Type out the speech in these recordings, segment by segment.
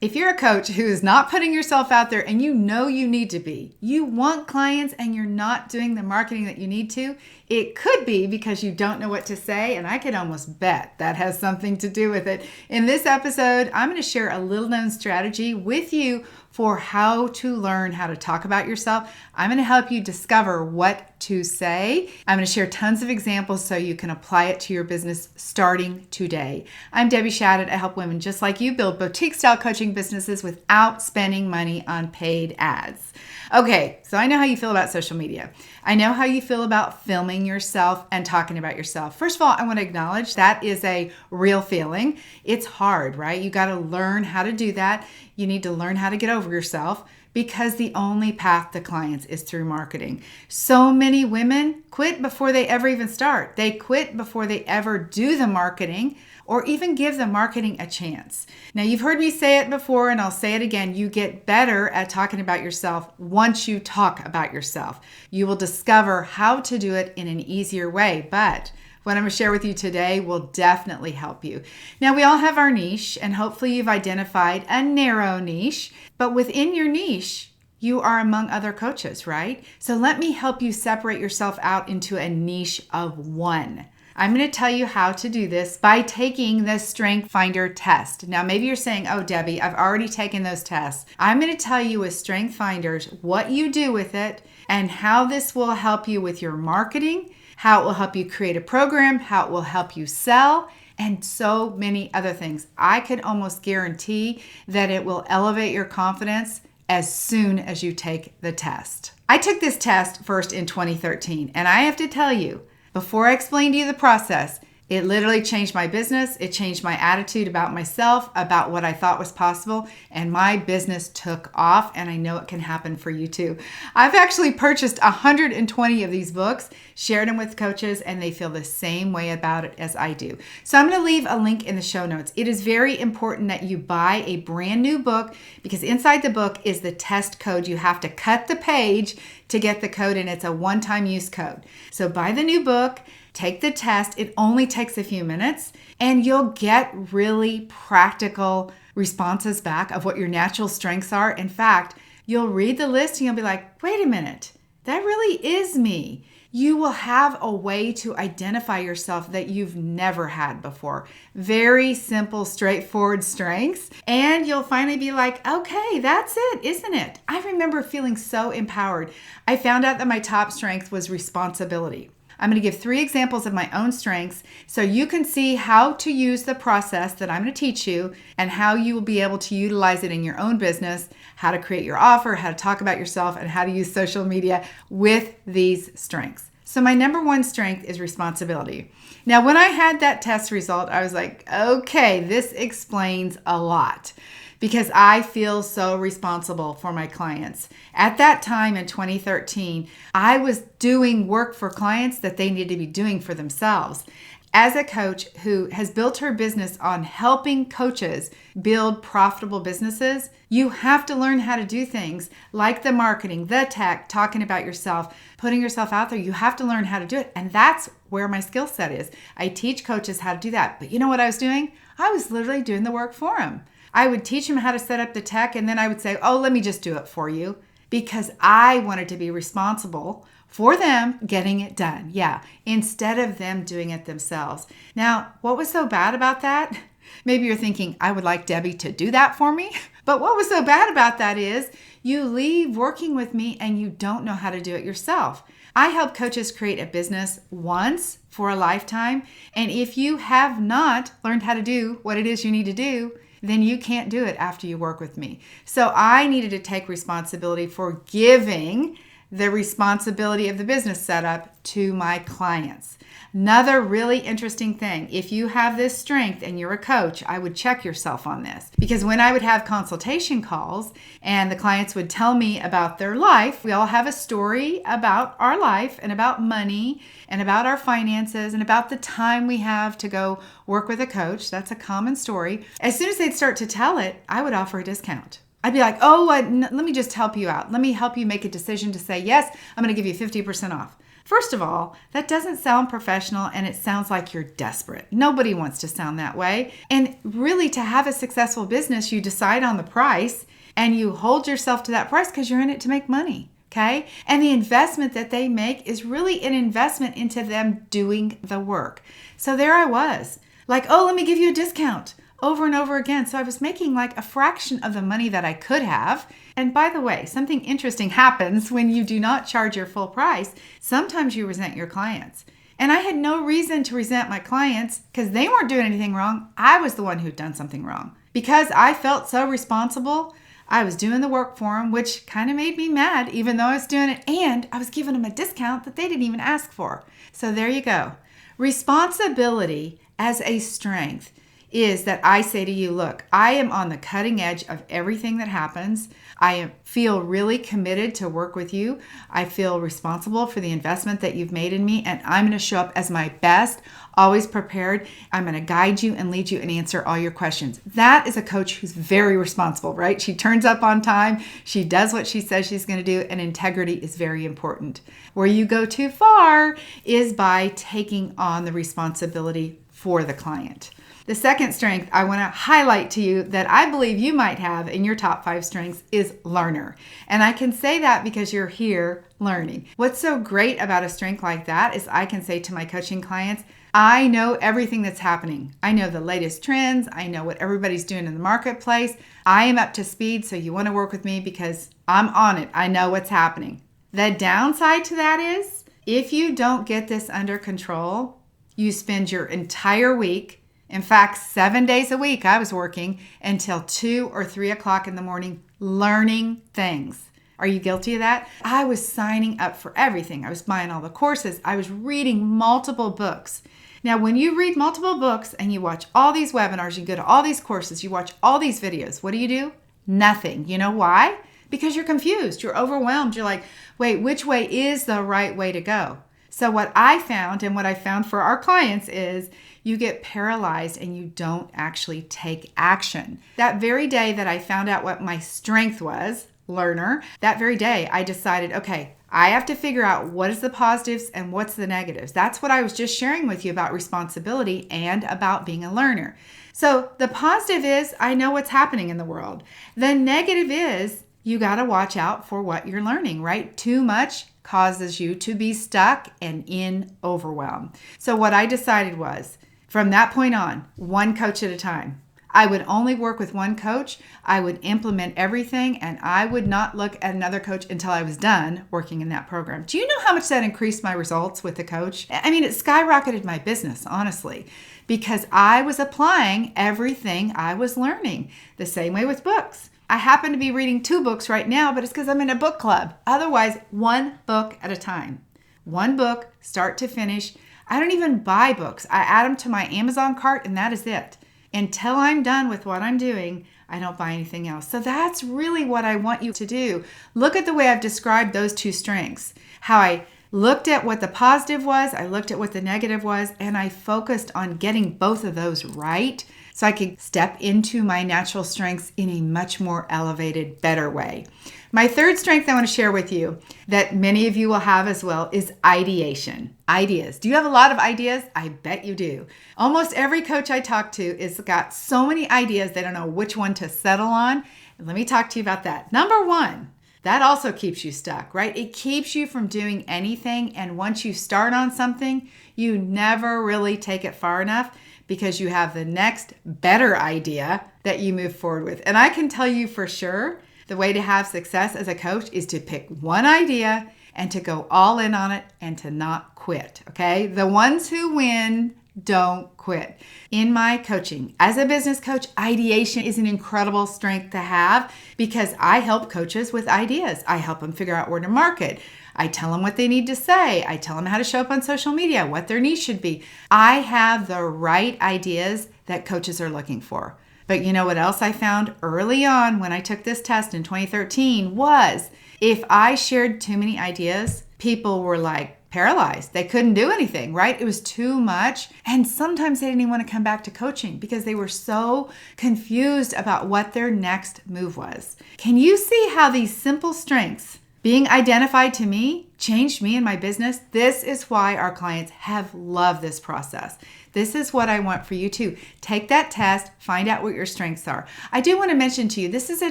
If you're a coach who is not putting yourself out there and you know you need to be, you want clients and you're not doing the marketing that you need to, it could be because you don't know what to say, and I could almost bet that has something to do with it. In this episode, I'm going to share a little known strategy with you for how to learn how to talk about yourself. I'm going to help you discover what to say. I'm going to share tons of examples so you can apply it to your business starting today. I'm Debbie Shadid. I help women just like you build boutique-style coaching businesses without spending money on paid ads. Okay, so I know how you feel about social media. I know how you feel about filming yourself and talking about yourself. First of all, I want to acknowledge that is a real feeling. It's hard, right? You got to learn how to do that. You need to learn how to get over yourself because the only path to clients is through marketing. So many women quit before they ever even start. They quit before they ever do the marketing or even give the marketing a chance. Now, you've heard me say it before, and I'll say it again. You get better at talking about yourself once you talk about yourself. You will discover how to do it in an easier way, but what I'm going to share with you today will definitely help you. Now, we all have our niche, and hopefully you've identified a narrow niche, but within your niche, you are among other coaches, right? So let me help you separate yourself out into a niche of one. I'm going to tell you how to do this by taking the StrengthsFinder test. Now, maybe you're saying, oh, Debbie, I've already taken those tests. I'm going to tell you with StrengthsFinders what you do with it and how this will help you with your marketing, how it will help you create a program, how it will help you sell, and so many other things. I can almost guarantee that it will elevate your confidence as soon as you take the test. I took this test first in 2013, and I have to tell you, before I explain to you the process, it literally changed my business. It changed my attitude about myself, about what I thought was possible, and my business took off, and I know it can happen for you too. I've actually purchased 120 of these books, shared them with coaches, and they feel the same way about it as I do. So I'm going to leave a link in the show notes. It is very important that you buy a brand new book because inside the book is the test code. You have to cut the page to get the code, and it's a one-time use code. So buy the new book. Take the test. It only takes a few minutes, and you'll get really practical responses back of what your natural strengths are. In fact, you'll read the list and you'll be like, wait a minute, that really is me. You will have a way to identify yourself that you've never had before. Very simple, straightforward strengths. And you'll finally be like, okay, that's it, isn't it? I remember feeling so empowered. I found out that my top strength was responsibility. I'm going to give 3 examples of my own strengths so you can see how to use the process that I'm going to teach you and how you will be able to utilize it in your own business, how to create your offer, how to talk about yourself, and how to use social media with these strengths. So my number 1 strength is responsibility. Now, when I had that test result, I was like, okay, this explains a lot, because I feel so responsible for my clients. At that time in 2013, I was doing work for clients that they needed to be doing for themselves. As a coach who has built her business on helping coaches build profitable businesses, you have to learn how to do things like the marketing, the tech, talking about yourself, putting yourself out there. You have to learn how to do it. And that's where my skill set is. I teach coaches how to do that. But you know what I was doing? I was literally doing the work for them. I would teach them how to set up the tech, and then I would say, oh, let me just do it for you, because I wanted to be responsible for them getting it done. Yeah, instead of them doing it themselves. Now, what was so bad about that? Maybe you're thinking, I would like Debbie to do that for me. But what was so bad about that is you leave working with me and you don't know how to do it yourself. I help coaches create a business once for a lifetime. And if you have not learned how to do what it is you need to do, then you can't do it after you work with me. So I needed to take responsibility for giving the responsibility of the business setup to my clients. Another really interesting thing, if you have this strength and you're a coach, I would check yourself on this. Because when I would have consultation calls and the clients would tell me about their life, we all have a story about our life and about money and about our finances and about the time we have to go work with a coach. That's a common story. As soon as they'd start to tell it, I would offer a discount. I'd be like, let me just help you out. Let me help you make a decision to say, yes, I'm going to give you 50% off. First of all, that doesn't sound professional and it sounds like you're desperate. Nobody wants to sound that way. And really, to have a successful business, you decide on the price and you hold yourself to that price because you're in it to make money. Okay? And the investment that they make is really an investment into them doing the work. So there I was, like, oh, let me give you a discount over and over again. So I was making like a fraction of the money that I could have. And by the way, something interesting happens when you do not charge your full price. Sometimes you resent your clients. And I had no reason to resent my clients because they weren't doing anything wrong. I was the one who'd done something wrong. Because I felt so responsible, I was doing the work for them, which kind of made me mad, even though I was doing it. And I was giving them a discount that they didn't even ask for. So there you go. Responsibility as a strength is that I say to you, look, I am on the cutting edge of everything that happens. I feel really committed to work with you. I feel responsible for the investment that you've made in me, and I'm going to show up as my best, always prepared. I'm going to guide you and lead you and answer all your questions. That is a coach who's very responsible, right? She turns up on time. She does what she says she's going to do, and integrity is very important. Where you go too far is by taking on the responsibility for the client. The second strength I want to highlight to you that I believe you might have in your top 5 strengths is learner. And I can say that because you're here learning. What's so great about a strength like that is I can say to my coaching clients, I know everything that's happening. I know the latest trends. I know what everybody's doing in the marketplace. I am up to speed, so you want to work with me because I'm on it. I know what's happening. The downside to that is if you don't get this under control, you spend your entire week, in fact, 7 days a week, I was working until 2 or 3 o'clock in the morning learning things. Are you guilty of that? I was signing up for everything. I was buying all the courses. I was reading multiple books. Now, when you read multiple books and you watch all these webinars, you go to all these courses, you watch all these videos, what do? Nothing. You know why? Because you're confused. You're overwhelmed. You're like, wait, which way is the right way to go? So what I found and what I found for our clients is you get paralyzed and you don't actually take action. That very day that I found out what my strength was, learner, that very day I decided, okay, I have to figure out what is the positives and what's the negatives. That's what I was just sharing with you about responsibility and about being a learner. So the positive is I know what's happening in the world. The negative is you got to watch out for what you're learning, right? Too much causes you to be stuck and in overwhelm. So what I decided was, from that point on, one coach at a time. I would only work with one coach. I would implement everything, and I would not look at another coach until I was done working in that program. Do you know how much that increased my results with the coach? I mean, it skyrocketed my business, honestly, because I was applying everything I was learning. The same way with books. I happen to be reading 2 books right now, but it's because I'm in a book club. Otherwise, one book at a time. One book, start to finish. I don't even buy books. I add them to my Amazon cart and that is it. Until I'm done with what I'm doing, I don't buy anything else. So that's really what I want you to do. Look at the way I've described those 2 strengths. How I looked at what the positive was, I looked at what the negative was, and I focused on getting both of those right so I could step into my natural strengths in a much more elevated, better way. My third strength I want to share with you that many of you will have as well is ideation. Ideas. Do you have a lot of ideas? I bet you do. Almost every coach I talk to has got so many ideas they don't know which one to settle on. And let me talk to you about that. Number 1, that also keeps you stuck, right? It keeps you from doing anything. And once you start on something, you never really take it far enough because you have the next better idea that you move forward with. And I can tell you for sure, the way to have success as a coach is to pick one idea and to go all in on it and to not quit, okay? The ones who win don't quit. In my coaching, as a business coach, ideation is an incredible strength to have because I help coaches with ideas. I help them figure out where to market. I tell them what they need to say. I tell them how to show up on social media, what their niche should be. I have the right ideas that coaches are looking for. But you know what else I found early on when I took this test in 2013 was if I shared too many ideas, people were like paralyzed. They couldn't do anything, right? It was too much. And sometimes they didn't even want to come back to coaching because they were so confused about what their next move was. Can you see how these simple strengths Being identified to me changed me and my business. This is why our clients have loved this process. This is what I want for you too. Take that test, find out what your strengths are. I do want to mention to you, this is a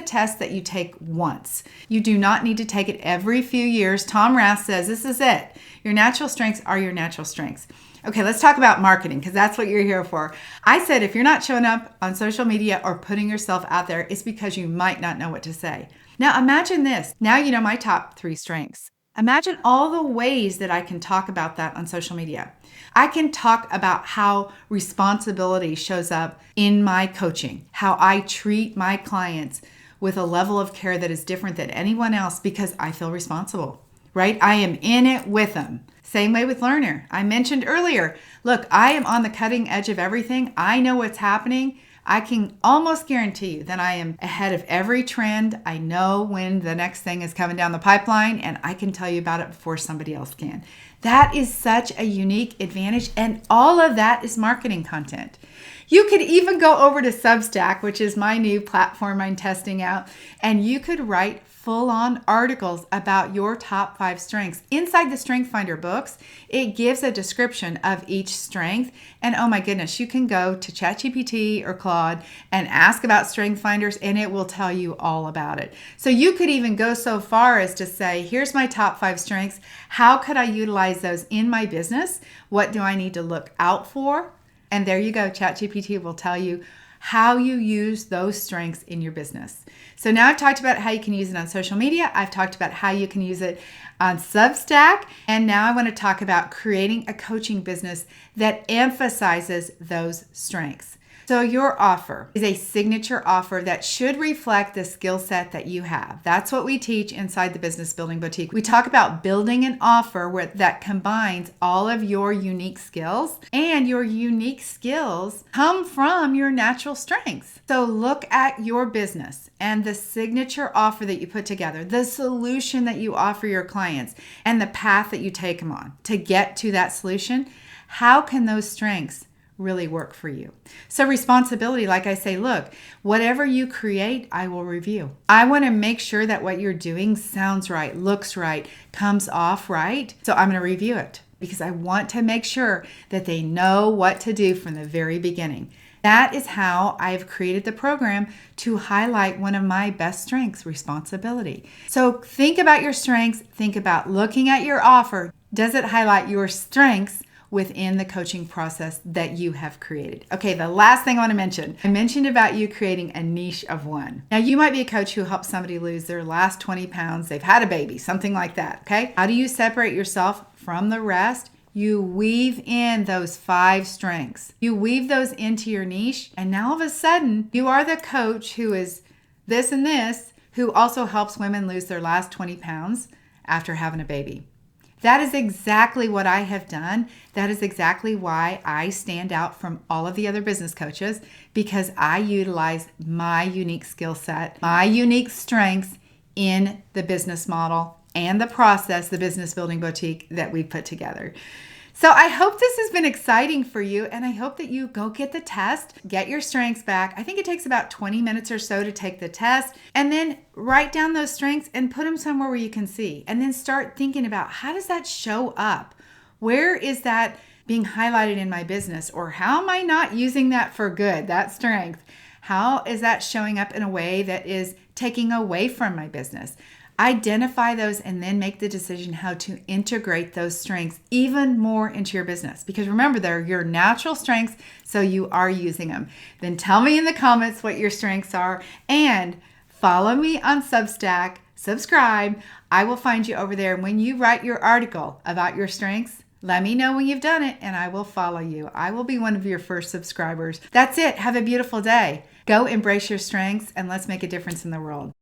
test that you take once. You do not need to take it every few years. Tom Rath says this is it. Your natural strengths are your natural strengths. Okay, let's talk about marketing because that's what you're here for. I said if you're not showing up on social media or putting yourself out there, it's because you might not know what to say. Now imagine this. Now you know my top 3 strengths. Imagine all the ways that I can talk about that on social media. I can talk about how responsibility shows up in my coaching, how I treat my clients with a level of care that is different than anyone else because I feel responsible, right? I am in it with them. Same way with Learner. I mentioned earlier, look, I am on the cutting edge of everything. I know what's happening. I can almost guarantee you that I am ahead of every trend. I know when the next thing is coming down the pipeline, and I can tell you about it before somebody else can. That is such a unique advantage, and all of that is marketing content. You could even go over to Substack, which is my new platform I'm testing out, and you could write full-on articles about your top 5 strengths. Inside the StrengthsFinder books, it gives a description of each strength. And oh my goodness, you can go to ChatGPT or Claude and ask about StrengthsFinders and it will tell you all about it. So you could even go so far as to say, here's my top 5 strengths. How could I utilize those in my business? What do I need to look out for? And there you go. ChatGPT will tell you how you use those strengths in your business. So now I've talked about how you can use it on social media. I've talked about how you can use it on Substack. And now I want to talk about creating a coaching business that emphasizes those strengths. So your offer is a signature offer that should reflect the skill set that you have. That's what we teach inside the Business Building Boutique. We talk about building an offer that combines all of your unique skills, and your unique skills come from your natural strengths. So look at your business and the signature offer that you put together, the solution that you offer your clients, and the path that you take them on to get to that solution. How can those strengths really work for you? So responsibility, like I say, look, whatever you create, I will review. I want to make sure that what you're doing sounds right, looks right, comes off right. So I'm going to review it because I want to make sure that they know what to do from the very beginning. That is how I've created the program to highlight one of my best strengths, responsibility. So think about your strengths, think about looking at your offer. Does it highlight your strengths within the coaching process that you have created? Okay, the last thing I want to mention. I mentioned about you creating a niche of one. Now, you might be a coach who helps somebody lose their last 20 pounds. They've had a baby, something like that, okay? How do you separate yourself from the rest? You weave in those 5 strengths. You weave those into your niche, and now all of a sudden, you are the coach who is this and this, who also helps women lose their last 20 pounds after having a baby. That is exactly what I have done. That is exactly why I stand out from all of the other business coaches, because I utilize my unique skill set, my unique strengths in the business model and the process, the Business Building Boutique that we put together. So I hope this has been exciting for you, and I hope that you go get the test, get your strengths back. I think it takes about 20 minutes or so to take the test, and then write down those strengths and put them somewhere where you can see, and then start thinking about how does that show up? Where is that being highlighted in my business? Or how am I not using that for good, that strength? How is that showing up in a way that is taking away from my business? Identify those and then make the decision how to integrate those strengths even more into your business. Because remember, they're your natural strengths, so you are using them. Then tell me in the comments what your strengths are, and follow me on Substack, subscribe. I will find you over there. And when you write your article about your strengths, let me know when you've done it and I will follow you. I will be one of your first subscribers. That's it. Have a beautiful day. Go embrace your strengths and let's make a difference in the world.